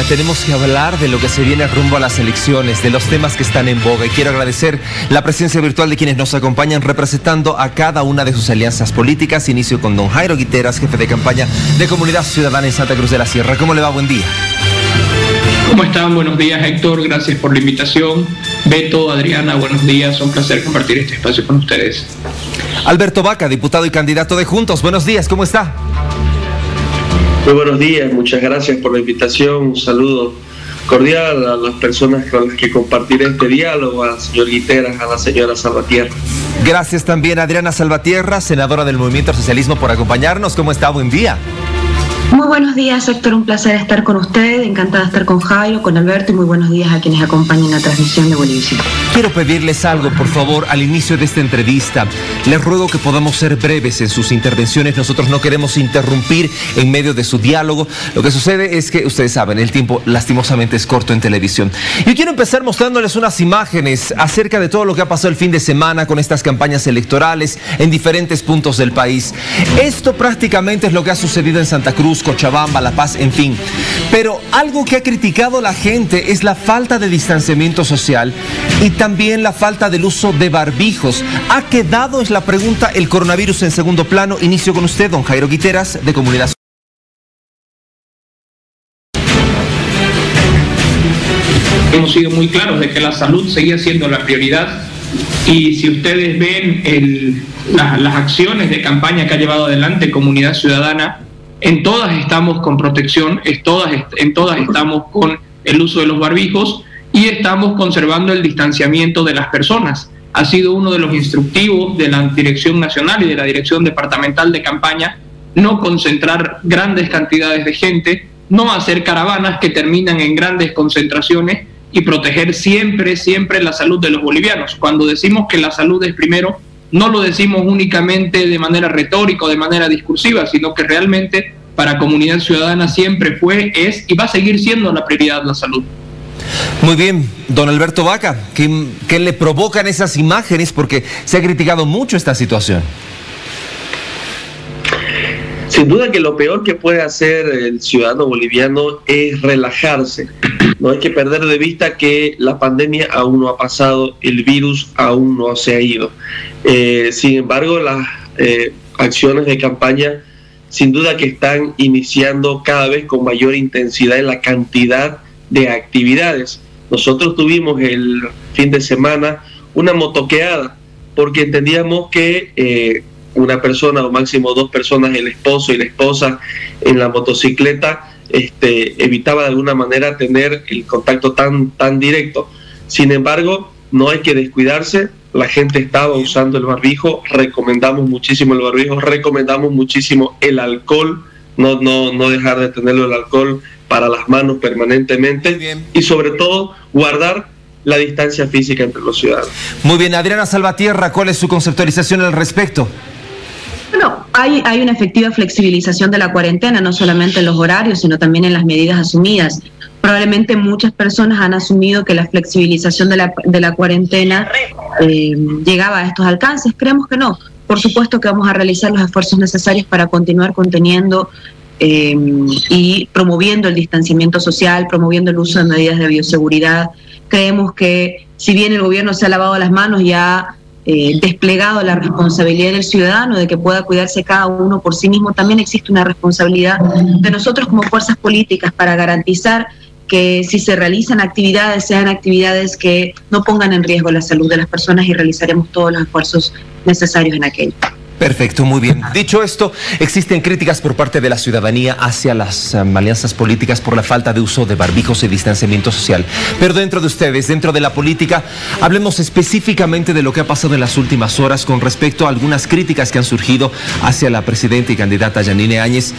tenemos que hablar de lo que se viene rumbo a las elecciones, de los temas que están en boga. Y quiero agradecer la presencia virtual de quienes nos acompañan representando a cada una de sus alianzas políticas. Inicio con don Jairo Guiteras, jefe de campaña de Comunidad Ciudadana en Santa Cruz de la Sierra. ¿Cómo le va? Buen día. ¿Cómo están? Buenos días, Héctor. Gracias por la invitación. Beto, Adriana, buenos días. Un placer compartir este espacio con ustedes. Alberto Baca, diputado y candidato de Juntos. Buenos días, ¿cómo está? Muy buenos días, muchas gracias por la invitación. Un saludo cordial a las personas con las que compartiré este diálogo, al señor Guiteras, a la señora Salvatierra. Gracias también a Adriana Salvatierra, senadora del Movimiento al Socialismo, por acompañarnos. ¿Cómo está? Buen día. Muy buenos días, Héctor, un placer estar con usted, encantada de estar con Jairo, con Alberto, y muy buenos días a quienes acompañan la transmisión de Bolivia. Quiero pedirles algo, por favor, al inicio de esta entrevista. Les ruego que podamos ser breves en sus intervenciones. Nosotros no queremos interrumpir en medio de su diálogo. Lo que sucede es que, ustedes saben, el tiempo lastimosamente es corto en televisión. Yo quiero empezar mostrándoles unas imágenes acerca de todo lo que ha pasado el fin de semana con estas campañas electorales en diferentes puntos del país. Esto prácticamente es lo que ha sucedido en Santa Cruz, Cochabamba, La Paz, en fin. Pero algo que ha criticado la gente es la falta de distanciamiento social y también la falta del uso de barbijos. ¿Ha quedado, es la pregunta, el coronavirus en segundo plano? Inicio con usted, don Jairo Guiteras, de Comunidad. Hemos sido muy claros de que la salud seguía siendo la prioridad, y si ustedes ven las acciones de campaña que ha llevado adelante Comunidad Ciudadana, en todas estamos con protección, en todas estamos con el uso de los barbijos y estamos conservando el distanciamiento de las personas. Ha sido uno de los instructivos de la Dirección Nacional y de la Dirección Departamental de Campaña no concentrar grandes cantidades de gente, no hacer caravanas que terminan en grandes concentraciones y proteger siempre la salud de los bolivianos. Cuando decimos que la salud es primero, no lo decimos únicamente de manera retórica o de manera discursiva, sino que realmente para Comunidad Ciudadana siempre fue, es y va a seguir siendo la prioridad la salud. Muy bien, don Alberto Baca, ¿qué le provocan esas imágenes? Porque se ha criticado mucho esta situación. Sin duda que lo peor que puede hacer el ciudadano boliviano es relajarse. No hay que perder de vista que la pandemia aún no ha pasado, el virus aún no se ha ido. Sin embargo, las acciones de campaña sin duda que están iniciando cada vez con mayor intensidad en la cantidad de actividades. Nosotros tuvimos el fin de semana una motoqueada porque entendíamos que una persona o máximo dos personas, el esposo y la esposa en la motocicleta, evitaba de alguna manera tener el contacto tan directo. Sin embargo, no hay que descuidarse, la gente estaba usando el barbijo, recomendamos muchísimo el barbijo, recomendamos muchísimo el alcohol, no dejar de tenerlo, el alcohol para las manos permanentemente y sobre todo guardar la distancia física entre los ciudadanos. Muy bien, Adriana Salvatierra, ¿cuál es su conceptualización al respecto? Bueno, hay una efectiva flexibilización de la cuarentena, no solamente en los horarios, sino también en las medidas asumidas. Probablemente muchas personas han asumido que la flexibilización de la cuarentena llegaba a estos alcances. Creemos que no. Por supuesto que vamos a realizar los esfuerzos necesarios para continuar conteniendo y promoviendo el distanciamiento social, promoviendo el uso de medidas de bioseguridad. Creemos que si bien el gobierno se ha lavado las manos y ha desplegado la responsabilidad del ciudadano de que pueda cuidarse cada uno por sí mismo, también existe una responsabilidad de nosotros como fuerzas políticas para garantizar que si se realizan actividades, sean actividades que no pongan en riesgo la salud de las personas, y realizaremos todos los esfuerzos necesarios en aquello. Perfecto, muy bien. Dicho esto, existen críticas por parte de la ciudadanía hacia las alianzas políticas por la falta de uso de barbijos y distanciamiento social. Pero dentro de ustedes, dentro de la política, hablemos específicamente de lo que ha pasado en las últimas horas con respecto a algunas críticas que han surgido hacia la presidenta y candidata Yanine Áñez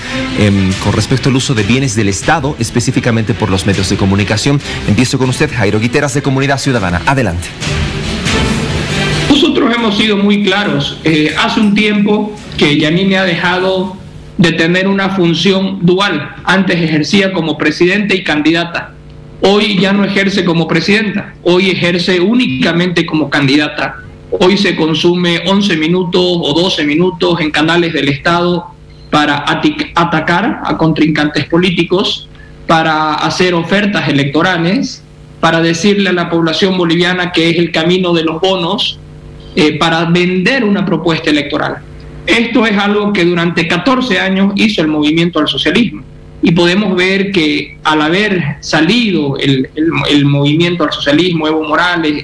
con respecto al uso de bienes del Estado, específicamente por los medios de comunicación. Empiezo con usted, Jairo Guiteras, de Comunidad Ciudadana. Adelante. Nosotros hemos sido muy claros. Hace un tiempo que Yanine ha dejado de tener una función dual. Antes ejercía como presidente y candidata. Hoy ya no ejerce como presidenta. Hoy ejerce únicamente como candidata. Hoy se consume 11 minutos o 12 minutos en canales del Estado para atacar a contrincantes políticos. para hacer ofertas electorales, para decirle a la población boliviana que es el camino de los bonos, para vender una propuesta electoral. Esto es algo que durante 14 años hizo el movimiento al socialismo. Y podemos ver que al haber salido el movimiento al socialismo, Evo Morales,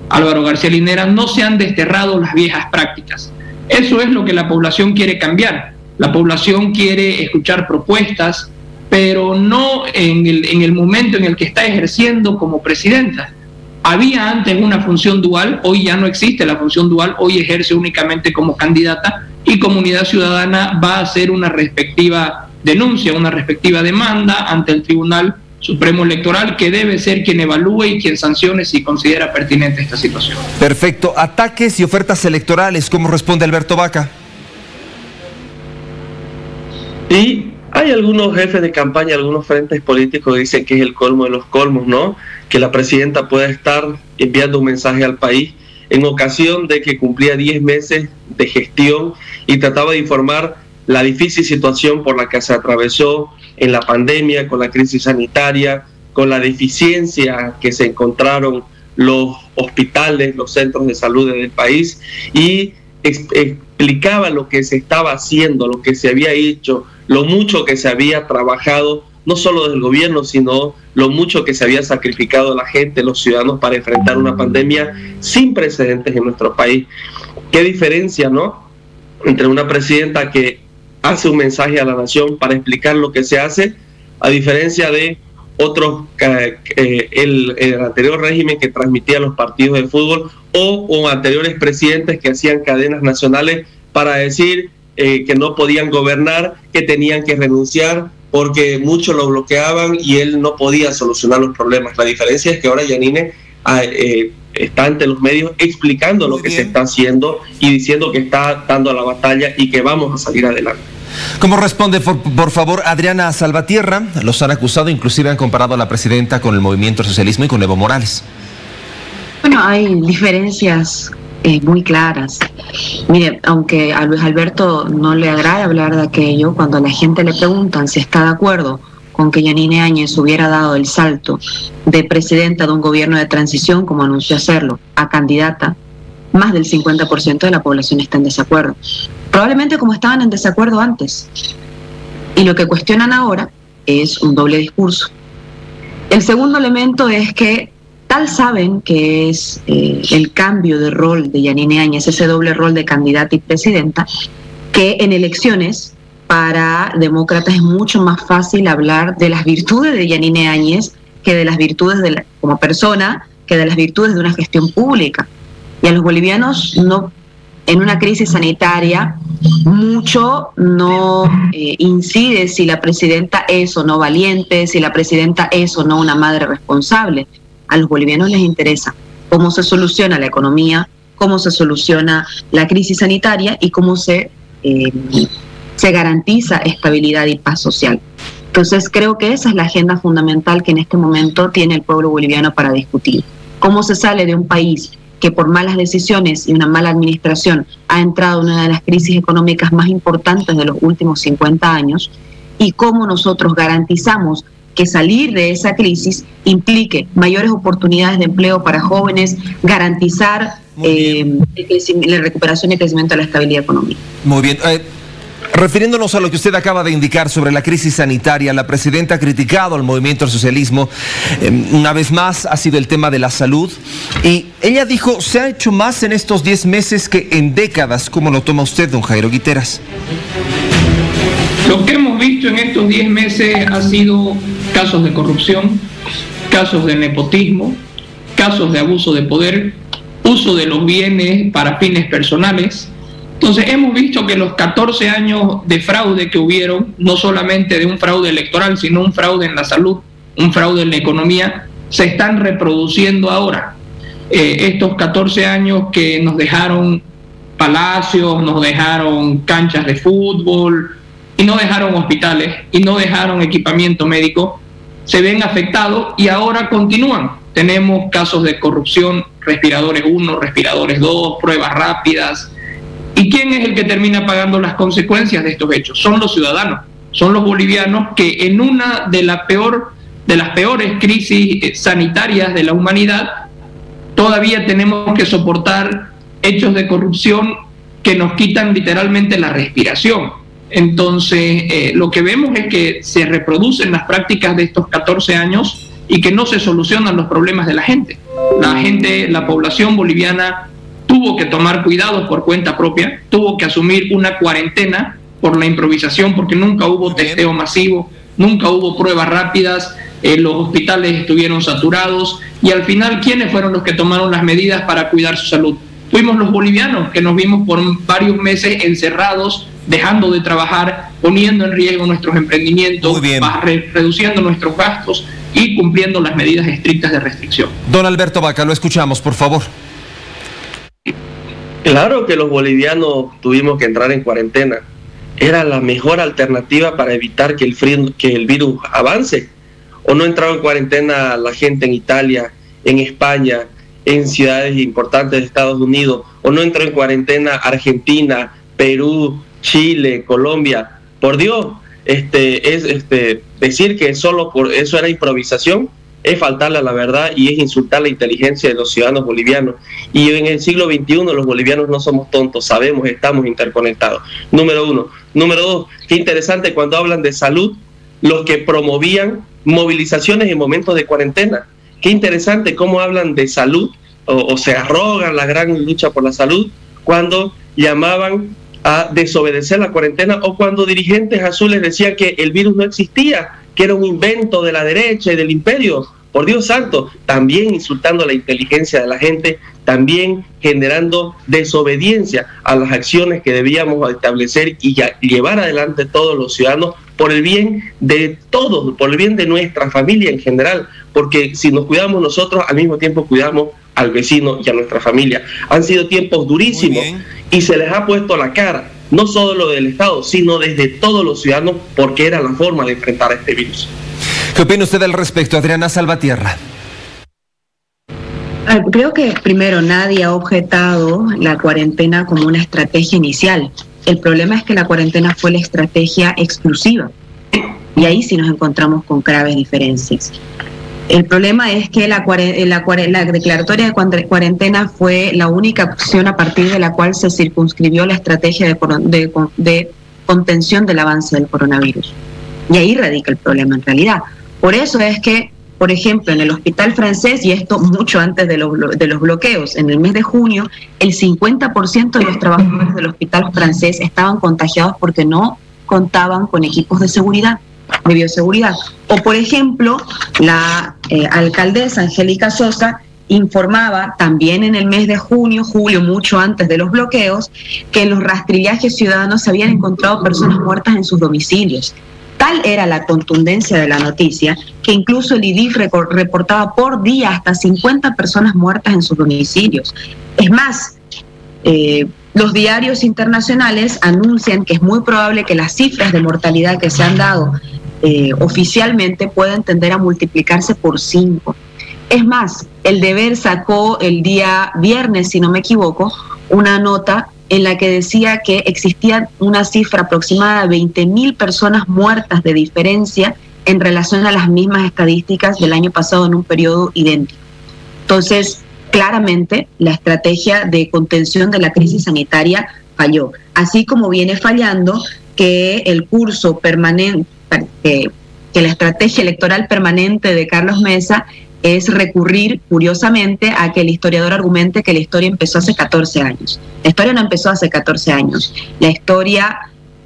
Álvaro García Linera, no se han desterrado las viejas prácticas. Eso es lo que la población quiere cambiar. La población quiere escuchar propuestas, pero no en el momento en el que está ejerciendo como presidenta. Había antes una función dual, hoy ya no existe la función dual, hoy ejerce únicamente como candidata, y Comunidad Ciudadana va a hacer una respectiva denuncia, una respectiva demanda ante el Tribunal Supremo Electoral, que debe ser quien evalúe y quien sancione si considera pertinente esta situación. Perfecto. Ataques y ofertas electorales, ¿cómo responde Alberto Vaca? Y hay algunos jefes de campaña, algunos frentes políticos que dicen que es el colmo de los colmos, ¿no? Que la presidenta pueda estar enviando un mensaje al país en ocasión de que cumplía 10 meses de gestión y trataba de informar la difícil situación por la que se atravesó en la pandemia, con la crisis sanitaria, con la deficiencia que se encontraron los hospitales, los centros de salud del país, y explicaba lo que se estaba haciendo, lo que se había hecho, lo mucho que se había trabajado, no solo del gobierno, sino lo mucho que se había sacrificado la gente, los ciudadanos, para enfrentar una pandemia sin precedentes en nuestro país. Qué diferencia, ¿no?, entre una presidenta que hace un mensaje a la nación para explicar lo que se hace, a diferencia de otros, el anterior régimen que transmitía los partidos de fútbol, o anteriores presidentes que hacían cadenas nacionales para decir que no podían gobernar, que tenían que renunciar porque muchos lo bloqueaban y él no podía solucionar los problemas. La diferencia es que ahora Yanine está ante los medios explicando lo que se está haciendo y diciendo que está dando la batalla y que vamos a salir adelante. ¿Cómo responde, por favor, Adriana Salvatierra? Los han acusado, inclusive han comparado a la presidenta con el movimiento al socialismo y con Evo Morales. Bueno, hay diferencias muy claras. Mire, aunque a Luis Alberto no le agrada hablar de aquello, cuando a la gente le preguntan si está de acuerdo con que Yanine Áñez hubiera dado el salto de presidenta de un gobierno de transición, como anunció hacerlo, a candidata, más del 50% de la población está en desacuerdo. Probablemente como estaban en desacuerdo antes. Y lo que cuestionan ahora es un doble discurso. El segundo elemento es que tal saben que es el cambio de rol de Yanine Áñez, ese doble rol de candidata y presidenta, que en elecciones para demócratas es mucho más fácil hablar de las virtudes de Yanine Áñez que de las virtudes como persona, que de las virtudes de una gestión pública. Y a los bolivianos, no, en una crisis sanitaria, mucho no incide si la presidenta es o no valiente, si la presidenta es o no una madre responsable. A los bolivianos les interesa cómo se soluciona la economía, cómo se soluciona la crisis sanitaria y cómo se garantiza estabilidad y paz social. Entonces creo que esa es la agenda fundamental que en este momento tiene el pueblo boliviano para discutir. Cómo se sale de un país que por malas decisiones y una mala administración ha entrado en una de las crisis económicas más importantes de los últimos 50 años, y cómo nosotros garantizamos que salir de esa crisis implique mayores oportunidades de empleo para jóvenes, garantizar la recuperación y el crecimiento de la estabilidad económica. Muy bien. Refiriéndonos a lo que usted acaba de indicar sobre la crisis sanitaria, la presidenta ha criticado al movimiento al socialismo. Una vez más ha sido el tema de la salud. Y ella dijo, se ha hecho más en estos 10 meses que en décadas. ¿Cómo lo toma usted, don Jairo Guiteras? Lo que hemos visto en estos 10 meses ha sido casos de corrupción, casos de nepotismo, casos de abuso de poder, uso de los bienes para fines personales. Entonces hemos visto que los 14 años de fraude que hubieron, no solamente de un fraude electoral, sino un fraude en la salud, un fraude en la economía, se están reproduciendo ahora. Estos 14 años que nos dejaron palacios, nos dejaron canchas de fútbol, y no dejaron hospitales, y no dejaron equipamiento médico, se ven afectados y ahora continúan. Tenemos casos de corrupción, respiradores 1, respiradores 2, pruebas rápidas. ¿Y quién es el que termina pagando las consecuencias de estos hechos? Son los ciudadanos. son los bolivianos que en una de las peores crisis sanitarias de la humanidad todavía tenemos que soportar hechos de corrupción que nos quitan literalmente la respiración. Entonces, lo que vemos es que se reproducen las prácticas de estos 14 años y que no se solucionan los problemas de la gente. La población boliviana tuvo que tomar cuidados por cuenta propia, tuvo que asumir una cuarentena por la improvisación, porque nunca hubo testeo masivo, nunca hubo pruebas rápidas, los hospitales estuvieron saturados, y al final, ¿quiénes fueron los que tomaron las medidas para cuidar su salud? Fuimos los bolivianos, que nos vimos por varios meses encerrados, dejando de trabajar, poniendo en riesgo nuestros emprendimientos, reduciendo nuestros gastos y cumpliendo las medidas estrictas de restricción. Don Alberto Vaca, lo escuchamos, por favor. Claro que los bolivianos tuvimos que entrar en cuarentena. Era la mejor alternativa para evitar que el virus avance. ¿O no entraba en cuarentena la gente en Italia, en España, en ciudades importantes de Estados Unidos? ¿O no entró en cuarentena Argentina, Perú, Chile, Colombia? Por Dios, decir que solo por eso era improvisación es faltarle a la verdad y es insultar la inteligencia de los ciudadanos bolivianos. Y en el siglo XXI los bolivianos no somos tontos, sabemos, estamos interconectados. Número uno. Número dos, qué interesante cuando hablan de salud, los que promovían movilizaciones en momentos de cuarentena. Qué interesante cómo hablan de salud o se arrogan la gran lucha por la salud cuando llamaban a desobedecer la cuarentena, o cuando dirigentes azules decían que el virus no existía, que era un invento de la derecha y del imperio. Por Dios santo, también insultando la inteligencia de la gente, también generando desobediencia a las acciones que debíamos establecer y llevar adelante todos los ciudadanos por el bien de todos, por el bien de nuestra familia en general, porque si nos cuidamos nosotros, al mismo tiempo cuidamos al vecino y a nuestra familia. Han sido tiempos durísimos y se les ha puesto la cara, no solo del Estado, sino desde todos los ciudadanos, porque era la forma de enfrentar a este virus. ¿Qué opina usted al respecto, Adriana Salvatierra? Creo que primero nadie ha objetado la cuarentena como una estrategia inicial. El problema es que la cuarentena fue la estrategia exclusiva y ahí sí nos encontramos con graves diferencias. El problema es que la declaratoria de cuarentena fue la única opción a partir de la cual se circunscribió la estrategia de contención del avance del coronavirus. Y ahí radica el problema en realidad. Por eso es que, por ejemplo, en el hospital francés, y esto mucho antes de los bloqueos, en el mes de junio, el 50% de los trabajadores del hospital francés estaban contagiados porque no contaban con equipos de seguridad, de bioseguridad. O, por ejemplo, la alcaldesa Angélica Sosa informaba también en el mes de julio, mucho antes de los bloqueos, que en los rastrillajes ciudadanos se habían encontrado personas muertas en sus domicilios. Tal era la contundencia de la noticia que incluso el IDIF reportaba por día hasta 50 personas muertas en sus domicilios. Es más, los diarios internacionales anuncian que es muy probable que las cifras de mortalidad que se han dado oficialmente pueden tender a multiplicarse por 5. Es más, El Deber sacó el día viernes, si no me equivoco, una nota en la que decía que existía una cifra aproximada de 20.000 personas muertas de diferencia en relación a las mismas estadísticas del año pasado en un periodo idéntico. Entonces, claramente, la estrategia de contención de la crisis sanitaria falló, así como viene fallando que el curso permanente, que la estrategia electoral permanente de Carlos Mesa es recurrir, curiosamente, a que el historiador argumente que la historia empezó hace 14 años. La historia no empezó hace 14 años. La historia,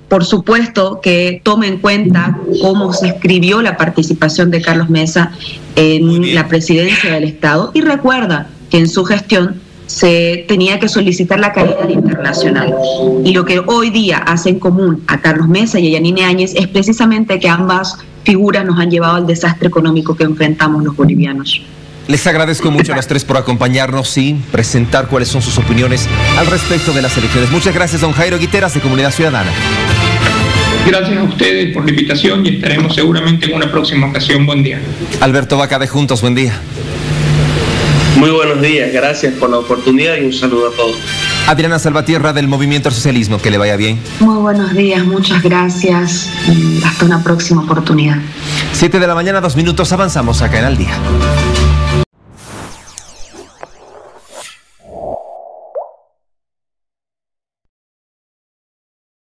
por supuesto, que toma en cuenta cómo se escribió la participación de Carlos Mesa en la presidencia del Estado y recuerda que en su gestión se tenía que solicitar la calidad internacional. Y lo que hoy día hace en común a Carlos Mesa y a Yanine Áñez es precisamente que ambas figuras nos han llevado al desastre económico que enfrentamos los bolivianos. Les agradezco mucho a las tres por acompañarnos y presentar cuáles son sus opiniones al respecto de las elecciones. Muchas gracias, don Jairo Guiteras, de Comunidad Ciudadana. Gracias a ustedes por la invitación y estaremos seguramente en una próxima ocasión. Buen día. Alberto Vaca, de Juntos, buen día. Muy buenos días, gracias por la oportunidad y un saludo a todos. Adriana Salvatierra del Movimiento al Socialismo, que le vaya bien. Muy buenos días, muchas gracias. Hasta una próxima oportunidad. 7 de la mañana, 2 minutos, avanzamos acá en Al Día.